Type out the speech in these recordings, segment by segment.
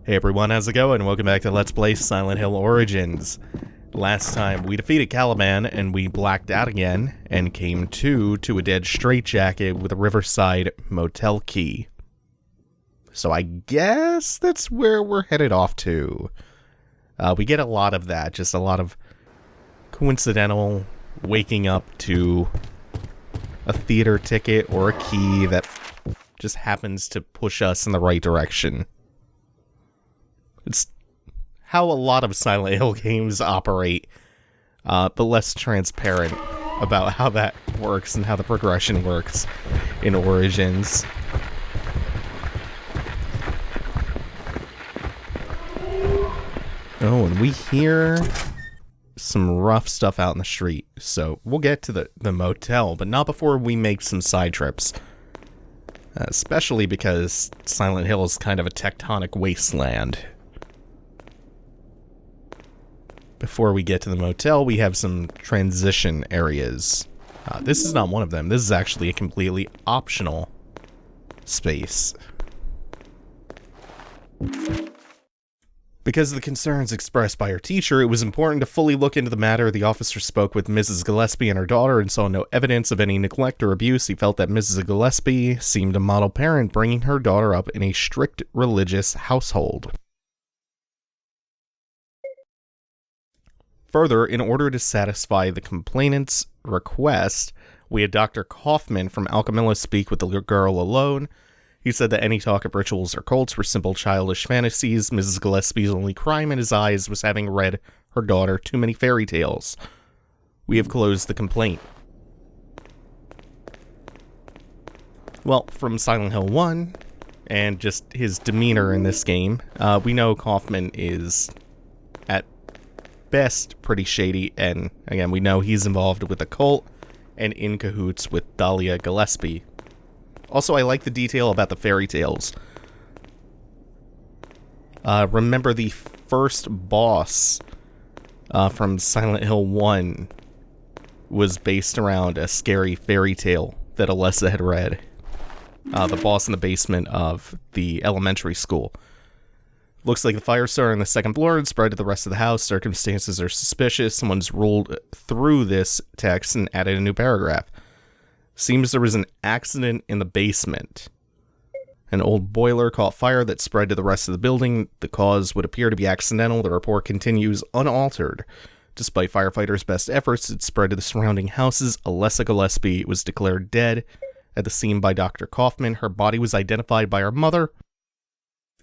Hey everyone, how's it going? Welcome back to Let's Play Silent Hill Origins. Last time we defeated Caliban and we blacked out again and came to a dead straitjacket with a Riverside Motel key. So I guess that's where we're headed off to. We get a lot of that, just a lot of coincidental waking up to a theater ticket or a key that just happens to push us in the right direction. It's how a lot of Silent Hill games operate, but less transparent about how that works and how the progression works in Origins. Oh, and we hear some rough stuff out in the street, so we'll get to the motel, but not before we make some side trips. Especially because Silent Hill is kind of a tectonic wasteland. Before we get to the motel, we have some transition areas. This is not one of them. This is actually a completely optional space. Because of the concerns expressed by her teacher, it was important to fully look into the matter. The officer spoke with Mrs. Gillespie and her daughter and saw no evidence of any neglect or abuse. He felt that Mrs. Gillespie seemed a model parent, bringing her daughter up in a strict religious household. Further, in order to satisfy the complainant's request, we had Dr. Kaufman from Alchemilla speak with the girl alone. He said that any talk of rituals or cults were simple childish fantasies. Mrs. Gillespie's only crime in his eyes was having read her daughter too many fairy tales. We have closed the complaint. Well, from Silent Hill 1, and just his demeanor in this game, we know Kaufman is, at best, pretty shady, and again, we know he's involved with a cult and in cahoots with Dahlia Gillespie. Also, I like the detail about the fairy tales. Remember the first boss from Silent Hill 1 was based around a scary fairy tale that Alessa had read. The boss in the basement of the elementary school. Looks like the fire started on the second floor and spread to the rest of the house. Circumstances are suspicious. Someone's rolled through this text and added a new paragraph. Seems there was an accident in the basement. An old boiler caught fire that spread to the rest of the building. The cause would appear to be accidental. The report continues unaltered. Despite firefighters' best efforts, it spread to the surrounding houses. Alessa Gillespie was declared dead at the scene by Dr. Kaufman. Her body was identified by her mother.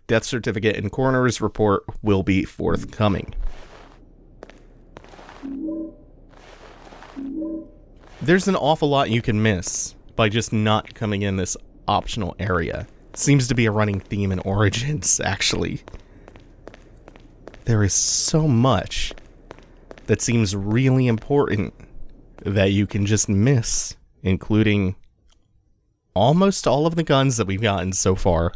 Death certificate and coroner's report will be forthcoming. There's an awful lot you can miss by just not coming in this optional area. Seems to be a running theme in Origins, actually. There is so much that seems really important that you can just miss, including almost all of the guns that we've gotten so far.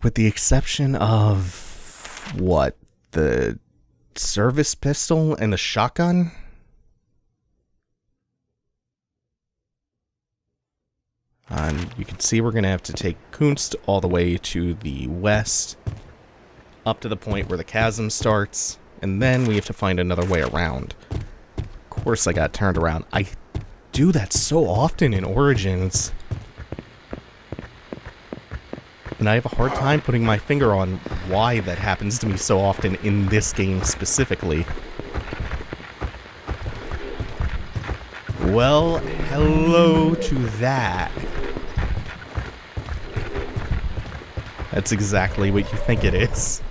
With the exception of, what, the service pistol and the shotgun? And you can see we're going to have to take Kunst all the way to the west, up to the point where the chasm starts, and then we have to find another way around. Of course I got turned around. I do that so often in Origins. And I have a hard time putting my finger on why that happens to me so often in this game specifically. Well, hello to that. That's exactly what you think it is.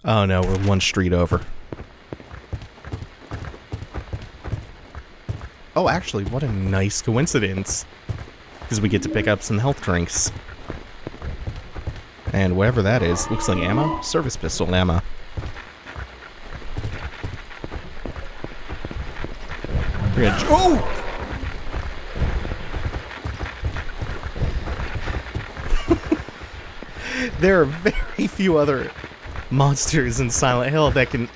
Oh no, we're one street over. Oh, actually, what a nice coincidence. Because we get to pick up some health drinks. And whatever that is, looks like ammo? Service pistol ammo. We're gonna... Oh! There are very few other monsters in Silent Hill that can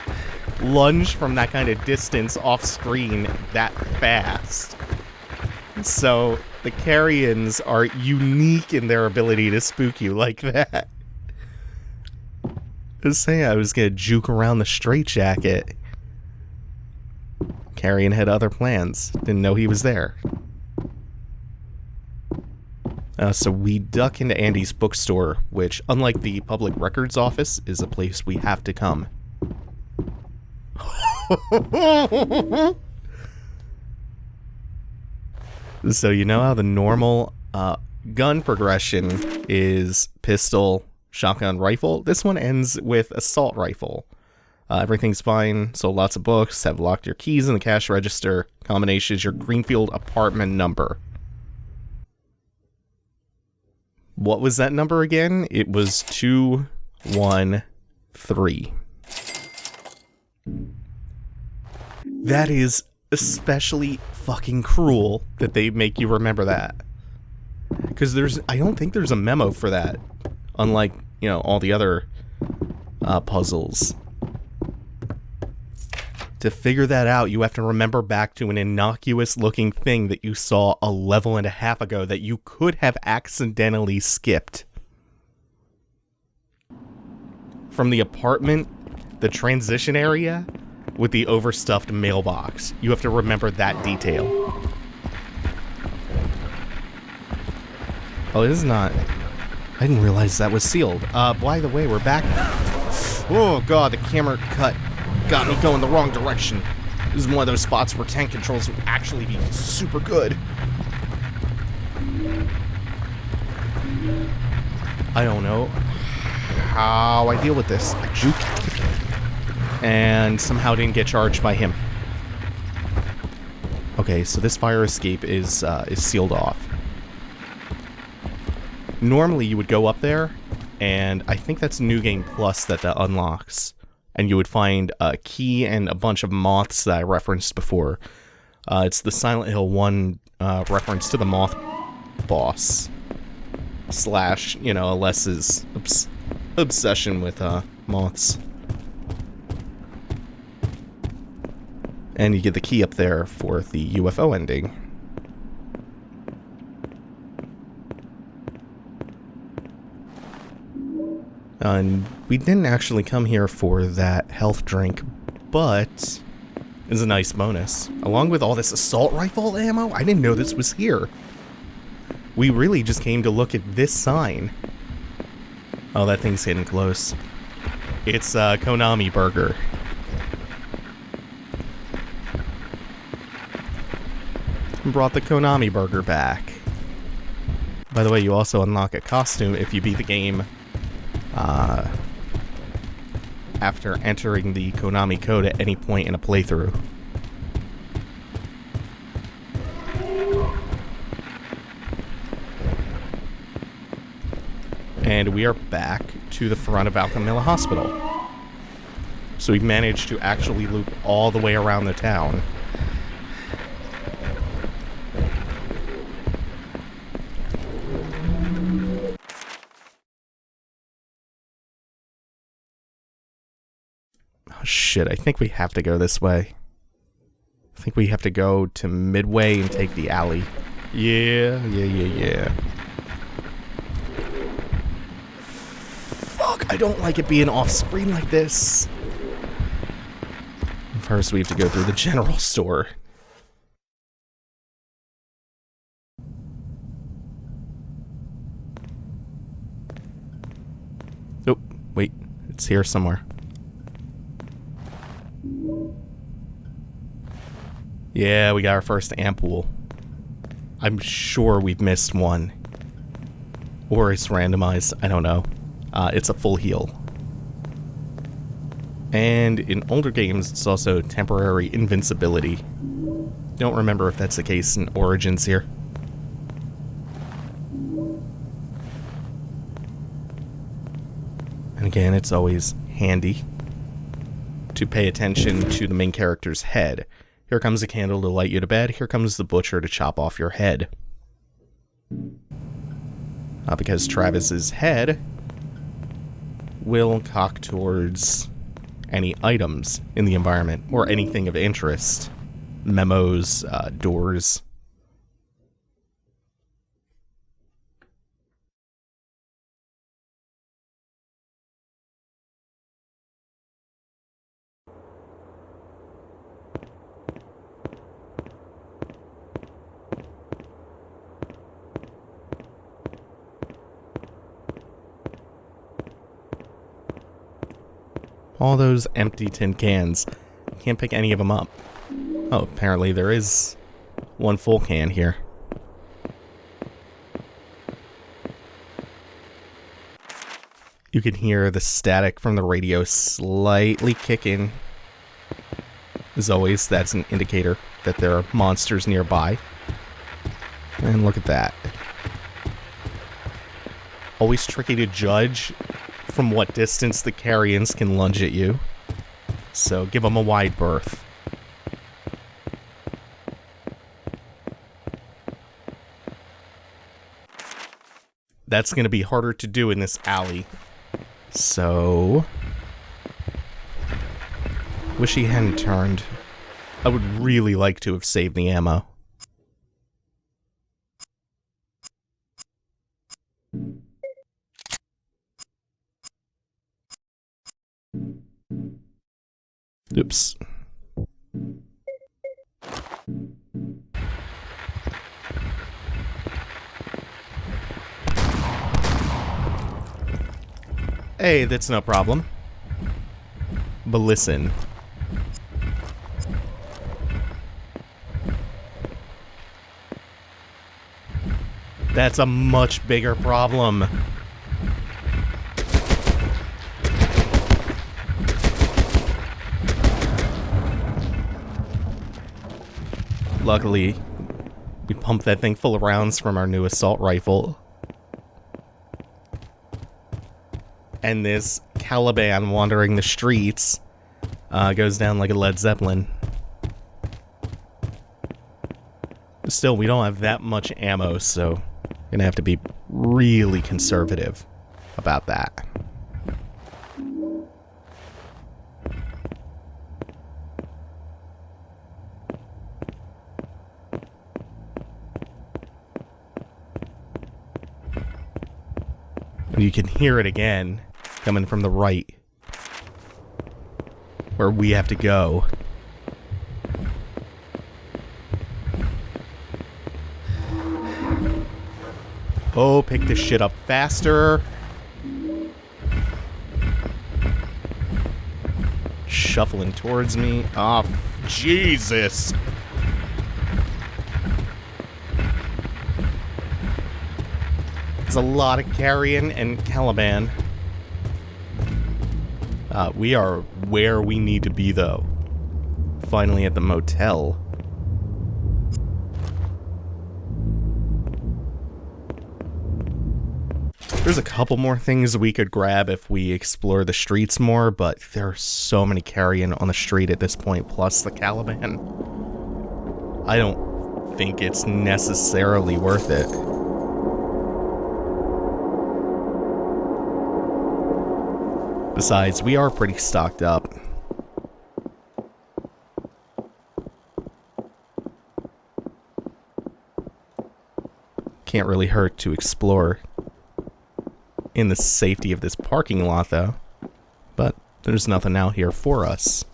lunge from that kind of distance off screen that fast. So the carrions are unique in their ability to spook you like that. Just saying I was gonna juke around the straitjacket. Carrion had other plans. Didn't know he was there. So we duck into Andy's bookstore, which, unlike the public records office, is a place we have to come. So you know how the normal gun progression is pistol, shotgun, rifle? This one ends with assault rifle. Everything's fine, so lots of books, have locked your keys in the cash register. Combination is your Greenfield apartment number. What was that number again? It was 213. That is especially fucking cruel that they make you remember that. Because I don't think there's a memo for that. Unlike, you know, all the other puzzles. To figure that out, you have to remember back to an innocuous looking thing that you saw a level and a half ago that you could have accidentally skipped. From the apartment, the transition area, with the overstuffed mailbox. You have to remember that detail. Oh, this is not... I didn't realize that was sealed. By the way, we're back. Oh god, the camera cut got me going the wrong direction. This is one of those spots where tank controls would actually be super good. I don't know how I deal with this. I juke. And somehow didn't get charged by him. Okay, so this fire escape is sealed off. Normally you would go up there, and I think that's New Game Plus that unlocks. And you would find a key and a bunch of moths that I referenced before. It's the Silent Hill 1 reference to the moth boss. Slash, you know, Alessa's obsession with moths. And you get the key up there for the UFO ending. And we didn't actually come here for that health drink, but it's a nice bonus. Along with all this assault rifle ammo, I didn't know this was here. We really just came to look at this sign. Oh, that thing's hitting close. It's Konami Burger. Brought the Konami Burger back. By the way, you also unlock a costume if you beat the game after entering the Konami code at any point in a playthrough. And we are back to the front of Alchemilla Hospital. So we managed to actually loop all the way around the town. Shit, I think we have to go this way. I think we have to go to Midway and take the alley. Yeah. Fuck, I don't like it being off screen like this. First, we have to go through the general store. Oh, wait, it's here somewhere. Yeah, we got our first ampule. I'm sure we've missed one. Or it's randomized, I don't know. It's a full heal. And in older games, it's also temporary invincibility. Don't remember if that's the case in Origins here. And again, it's always handy to pay attention to the main character's head. Here comes a candle to light you to bed. Here comes the butcher to chop off your head. Because Travis's head will cock towards any items in the environment or anything of interest. Memos, doors. All those empty tin cans. Can't pick any of them up. Oh, apparently there is one full can here. You can hear the static from the radio slightly kicking. As always, that's an indicator that there are monsters nearby. And look at that. Always tricky to judge from what distance the carrions can lunge at you. So give them a wide berth. That's going to be harder to do in this alley. So wish he hadn't turned. I would really like to have saved the ammo. Oops. Hey, that's no problem. But listen. That's a much bigger problem. Luckily, we pumped that thing full of rounds from our new assault rifle. And this Caliban wandering the streets goes down like a Led Zeppelin. Still, we don't have that much ammo, so we're gonna have to be really conservative about that. You can hear it again, coming from the right, where we have to go. Oh, pick this shit up faster. Shuffling towards me. Oh, Jesus. It's a lot of carrion and Caliban. We are where we need to be, though. Finally at the motel. There's a couple more things we could grab if we explore the streets more, but there are so many carrion on the street at this point, plus the Caliban. I don't think it's necessarily worth it. Besides, we are pretty stocked up. Can't really hurt to explore in the safety of this parking lot, though. But there's nothing out here for us.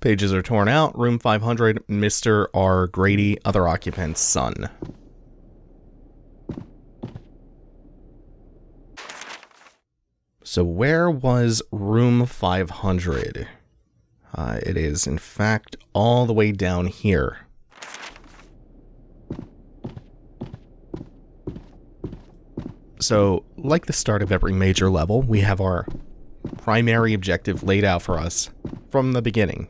Pages are torn out. Room 500, Mr. R. Grady, other occupant's son. So where was room 500? It is, in fact, all the way down here. So, like the start of every major level, we have our primary objective laid out for us from the beginning.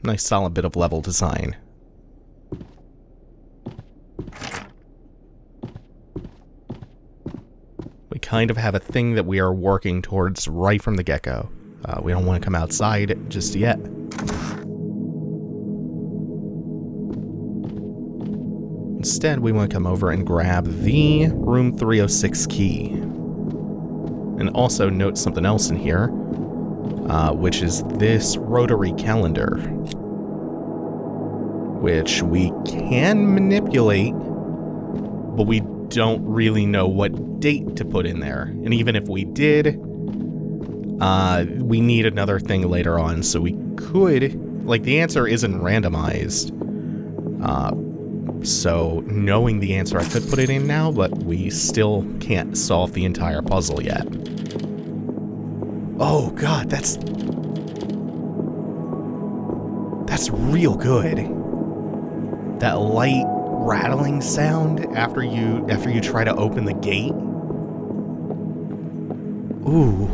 Nice solid bit of level design. We kind of have a thing that we are working towards right from the get-go. We don't want to come outside just yet. Instead, we want to come over and grab the room 306 key. And also note something else in here, which is this rotary calendar, which we can manipulate, but we don't really know what date to put in there. And even if we did, we need another thing later on, so we could, like, the answer isn't randomized. So knowing the answer, I could put it in now, but we still can't solve the entire puzzle yet. Oh god, that's real good. That light rattling sound after you try to open the gate. Ooh.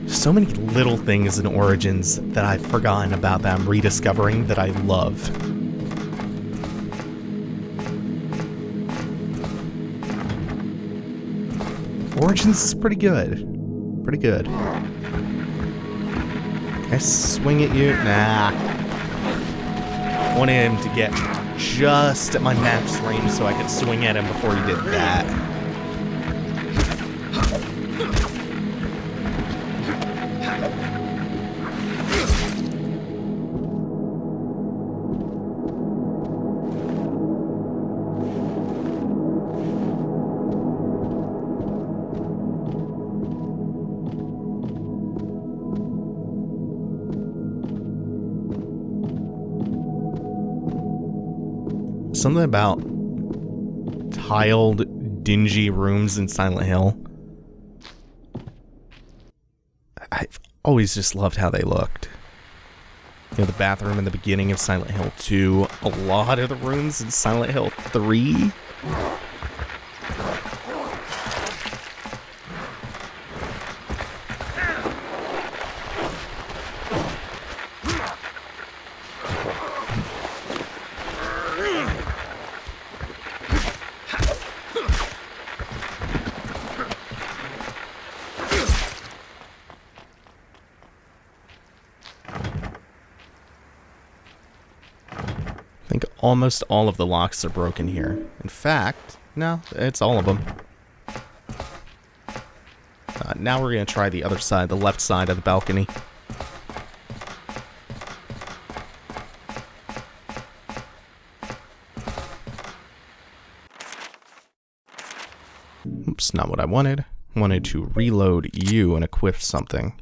So many little things in Origins that I've forgotten about that I'm rediscovering that I love. Origins is pretty good. Pretty good. Can I swing at you? Nah. Wanted him to get just at my max range so I could swing at him before he did that. Something about tiled, dingy rooms in Silent Hill. I've always just loved how they looked. You know, the bathroom in the beginning of Silent Hill 2, a lot of the rooms in Silent Hill 3. I think almost all of the locks are broken here. In fact, no, it's all of them. Now we're going to try the other side, the left side of the balcony. Oops, not what I wanted. I wanted to reload you and equip something.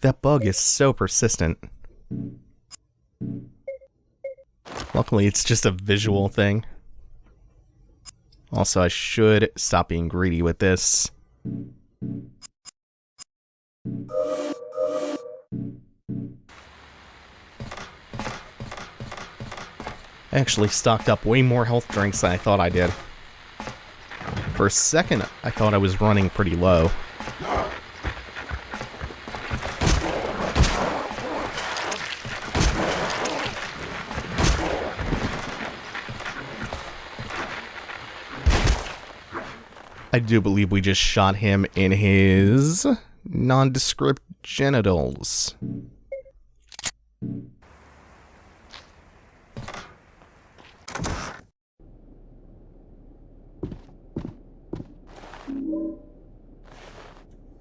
That bug is so persistent. Luckily, it's just a visual thing. Also, I should stop being greedy with this. I actually stocked up way more health drinks than I thought I did. For a second, I thought I was running pretty low. I do believe we just shot him in his nondescript genitals.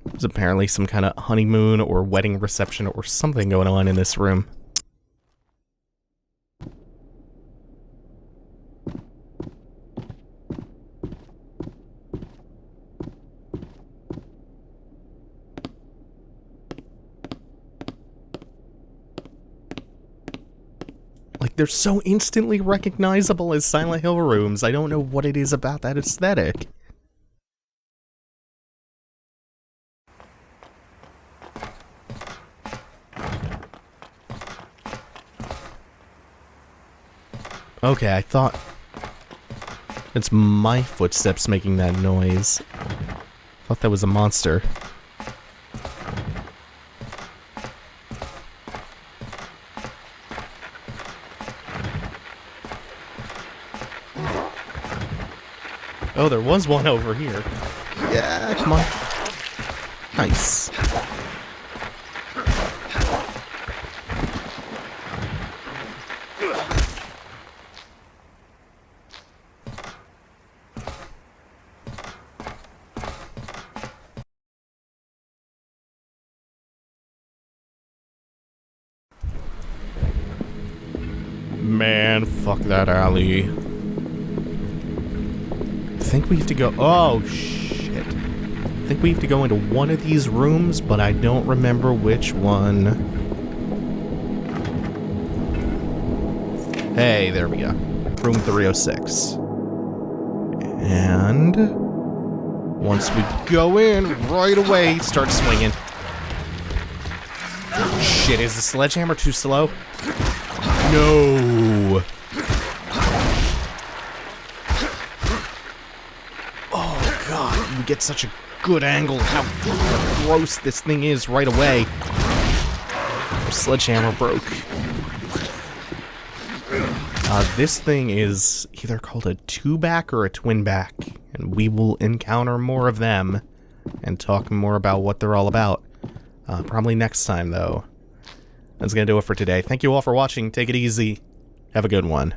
There's apparently some kind of honeymoon or wedding reception or something going on in this room. Like, they're so instantly recognizable as Silent Hill rooms. I don't know what it is about that aesthetic. Okay, I thought... It's my footsteps making that noise. I thought that was a monster. Oh, there was one over here. Yeah, come on. Nice. Man, fuck that alley. I think we have to go... Oh, shit. I think we have to go into one of these rooms, but I don't remember which one. Hey, there we go. Room 306. And... once we go in, right away, start swinging. Shit, is the sledgehammer too slow? No! Oh god, we get such a good angle how gross this thing is right away. Sledgehammer broke. This thing is either called a two-back or a twin-back, and we will encounter more of them and talk more about what they're all about. Probably next time, though. That's gonna do it for today. Thank you all for watching. Take it easy. Have a good one.